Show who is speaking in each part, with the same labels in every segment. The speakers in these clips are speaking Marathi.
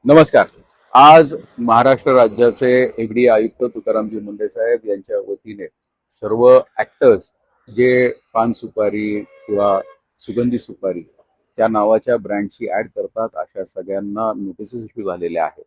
Speaker 1: नमस्कार. आज महाराष्ट्र राज्याचे एफडीए आयुक्त तुकारामजी मुंढे साहेब यांच्या वतीने सर्व ऍक्टर्स जे पान सुपारी किंवा सुगंधी सुपारी त्या नावाच्या ब्रँडची ऍड करतात अशा सगळ्यांना नोटिसेस इश्यू झालेल्या आहेत.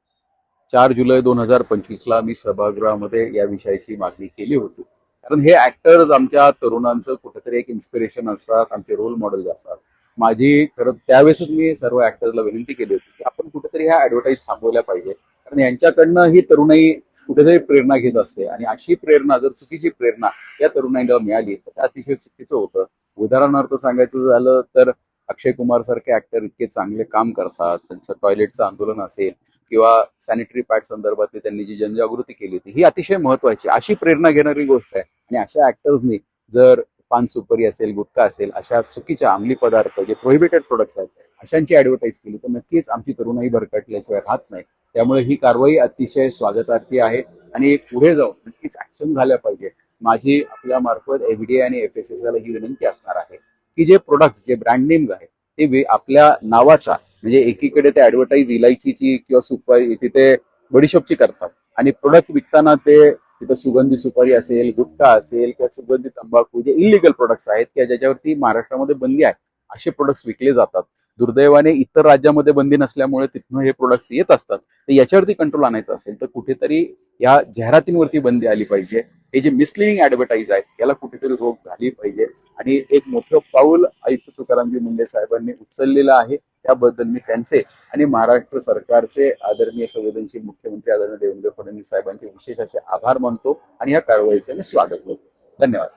Speaker 1: 4 जुलै 2025ला मी सभागृहामध्ये या विषयाची मागणी केली होती. कारण हे ऍक्टर्स आमच्या तरुणांचं कुठेतरी एक इन्स्पिरेशन असतात, आमचे रोल मॉडेल असतात. माझी खरं त्यावेळेसच मी सर्व ऍक्टर्सला विनंती केली होती की आपण कुठेतरी ह्या ऍडव्हर्टाईज थांबवल्या पाहिजे. कारण यांच्याकडनं ही तरुणाई कुठेतरी प्रेरणा घेत असते आणि अशी प्रेरणा जर चुकीची प्रेरणा या तरुणाईला मिळाली तर ते अतिशय चुकीचं होतं. उदाहरणार्थ सांगायचं झालं तर अक्षय कुमार सारखे ऍक्टर इतके चांगले काम करतात, त्यांचं टॉयलेटचं आंदोलन असेल किंवा सॅनिटरी पॅड संदर्भातली त्यांनी जी जनजागृती केली होती ही अतिशय महत्वाची अशी प्रेरणा घेणारी गोष्ट आहे. आणि अशा ऍक्टर्सनी जर पान सुपारी असेल, गुटखा असेल, अशा चुकीच्या अंमली पदार्थ जे प्रोहिबिटेड प्रोडक्ट्स आहेत अशांची ऍडव्हर्टाईज केली तर नक्कीच आमची तरुणाई भरकटल्याशिवाय राहत नाही. त्यामुळे ही कारवाई अतिशय स्वागतार्थी आहे आणि पुढे जाऊन नक्कीच ऍक्शन झाल्या पाहिजे. माझी आपल्या मार्फत एफडीए आणि एफएसएसआयला ही विनंती असणार आहे की जे प्रोडक्ट्स जे ब्रँड नेम्स आहेत ते आपल्या नावाचा म्हणजे एकीकडे ते ऍडव्हर्टाईज इलायचीची किंवा सुपारी तिथे बडीशॉपची करतात आणि प्रोडक्ट विकताना ते तिथं सुगंधी सुपारी असेल, गुटखा असेल किंवा सुगंधी तंबाखू जे इलिगल प्रोडक्ट्स आहेत किंवा ज्याच्यावरती महाराष्ट्रामध्ये बंदी आहे असे प्रोडक्ट्स विकले जातात. दुर्दैवाने इतर राज्यामध्ये बंदी नसल्यामुळे तिथनं हे प्रोडक्ट्स येत असतात. तर याच्यावरती कंट्रोल आणायचं असेल तर कुठेतरी या जाहिरातींवरती बंदी आली पाहिजे. हे जे मिसलिडिंग ऍडव्हर्टाईज आहेत याला कुठेतरी रोक झाली पाहिजे आणि एक मोठं पाऊल आयुक्त तुकारामजी मुंढे साहेबांनी उचललेलं आहे. त्याबद्दल मी त्यांचे आणि महाराष्ट्र सरकारचे आदरणीय संवेदनशील मुख्यमंत्री आदरणीय देवेंद्र फडणवीस साहेबांचे विशेष असे आभार मानतो आणि या कारवाईचे मी स्वागत करतो. धन्यवाद.